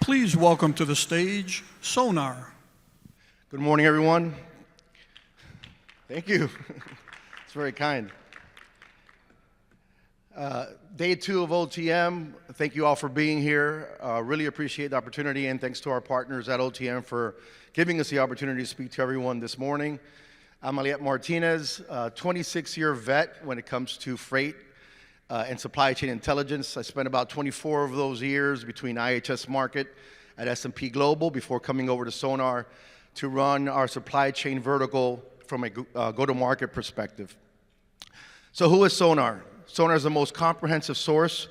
Please welcome to the stage SONAR. Good morning, everyone. Thank you. It's very kind. Day 2 of OTM. Thank you all for being here. Really appreciate the opportunity, and thanks to our partners at OTM for giving us the opportunity to speak to everyone this morning. I'm Aliet Martinez, 26-year vet when it comes to freight and supply chain intelligence. I spent about 24 of those years between IHS Markit at S&P Global before coming over to SONAR to run our supply chain vertical from a go-to-market perspective. So who is SONAR? SONAR is the most comprehensive source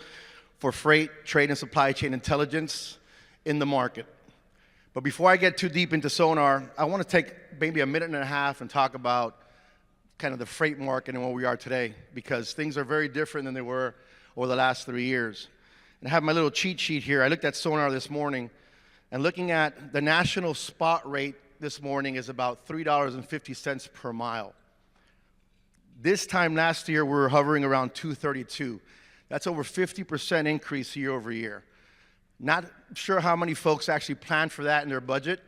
for freight, trade, and supply chain intelligence in the market. But before I get too deep into SONAR, I want to take maybe a minute and a half and talk about kind of the freight market and where we are today, because things are very different than they were over the last 3 years. And I have my little cheat sheet here. I looked at SONAR this morning, and looking at the national spot rate this morning is about $3.50 per mile. This time last year, we were hovering around $2.32. That's over 50% increase year over year. Not sure how many folks actually planned for that in their budget,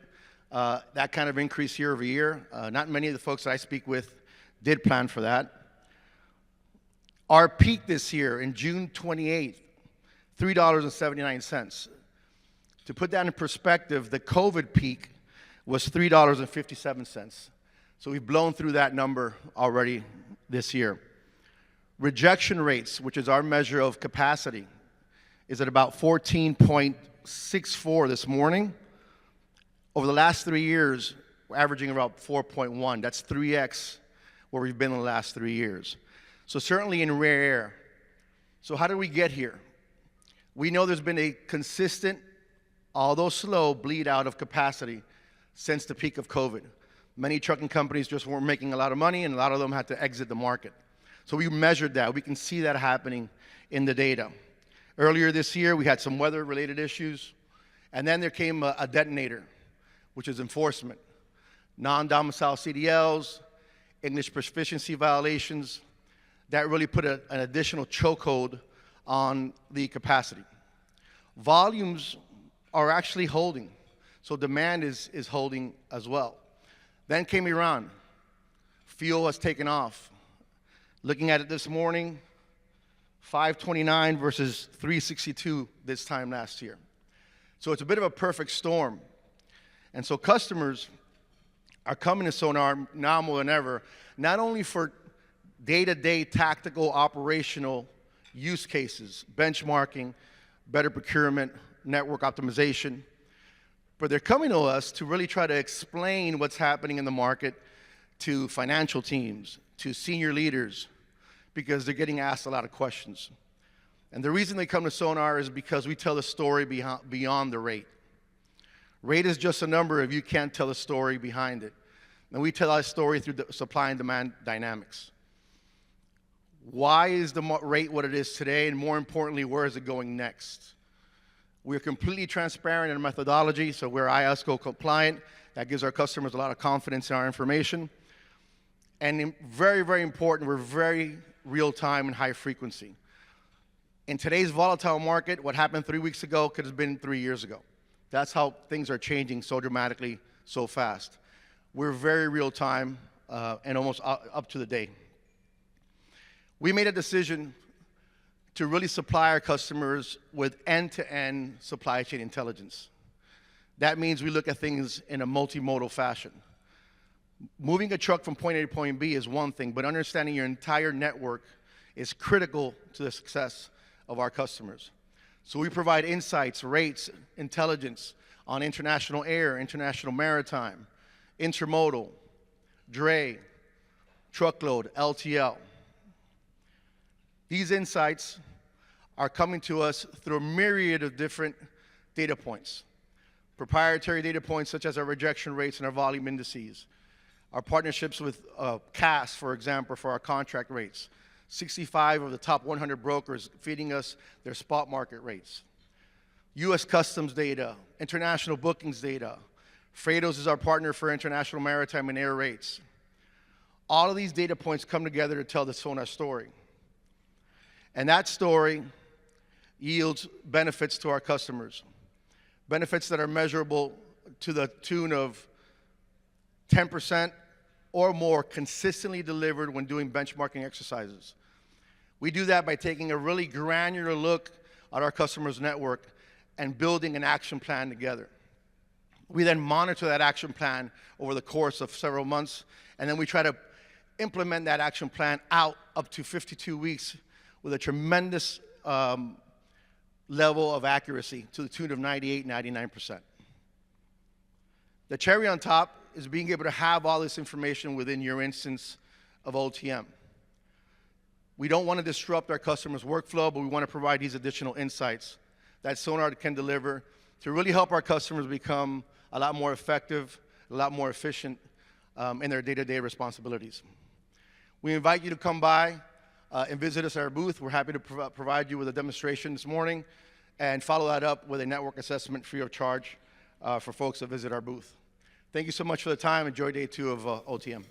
that kind of increase year over year. Not many of the folks that I speak with did plan for that. Our peak this year, in June 28th, $3.79. To put that in perspective, the COVID peak was $3.57. So we've blown through that number already this year. Rejection rates, which is our measure of capacity, is at about 14.64 this morning. Over the last 3 years, we're averaging about 4.1. That's 3x where we've been in the last 3 years. So certainly in rare air. So how did we get here? We know there's been a consistent, although slow, bleed out of capacity since the peak of COVID. Many trucking companies just weren't making a lot of money, and a lot of them had to exit the market. So we measured that. We can see that happening in the data. Earlier this year, we had some weather-related issues, and then there came a detonator, which is enforcement. Non-domicile CDLs, English proficiency violations, that really put an additional chokehold on the capacity. Volumes are actually holding, so demand is holding as well. Then came Iran. Fuel has taken off. Looking at it this morning, $5.29 versus $3.62 this time last year. So it's a bit of a perfect storm. And so customers are coming to SONAR now more than ever, not only for day-to-day tactical operational use cases, benchmarking, better procurement, network optimization, but they're coming to us to really try to explain what's happening in the market to financial teams, to senior leaders, because they're getting asked a lot of questions. And the reason they come to SONAR is because we tell the story beyond the rate. Rate is just a number if you can't tell a story behind it. And we tell our story through the supply and demand dynamics. Why is the rate what it is today? And more importantly, where is it going next? We're completely transparent in our methodology, so we're ISO compliant. That gives our customers a lot of confidence in our information. And very, very important, we're very real-time and high frequency. In today's volatile market, what happened 3 weeks ago could have been 3 years ago. That's how things are changing so dramatically, so fast. We're very real-time and almost up to the day. We made a decision to really supply our customers with end-to-end supply chain intelligence. That means we look at things in a multimodal fashion. Moving a truck from point A to point B is one thing, but understanding your entire network is critical to the success of our customers. So we provide insights, rates, intelligence on international air, international maritime, intermodal, dray, truckload, LTL. These insights are coming to us through a myriad of different data points. Proprietary data points such as our rejection rates and our volume indices. Our partnerships with CAS, for example, for our contract rates. 65 of the top 100 brokers feeding us their spot market rates. U.S. Customs data, international bookings data. Freightos is our partner for international maritime and air rates. All of these data points come together to tell the SONAR story. And that story yields benefits to our customers. benefits that are measurable to the tune of 10% or more consistently delivered when doing benchmarking exercises. We do that by taking a really granular look at our customers' network and building an action plan together. We then monitor that action plan over the course of several months, and then we try to implement that action plan out up to 52 weeks with a tremendous level of accuracy to the tune of 98, 99%. The cherry on top is being able to have all this information within your instance of OTM. We don't want to disrupt our customers' workflow, but we want to provide these additional insights that SONAR can deliver to really help our customers become a lot more effective, a lot more efficient in their day-to-day responsibilities. We invite you to come by and visit us at our booth. We're happy to provide you with a demonstration this morning and follow that up with a network assessment free of charge for folks that visit our booth. Thank you so much for the time. Enjoy day 2 of OTM.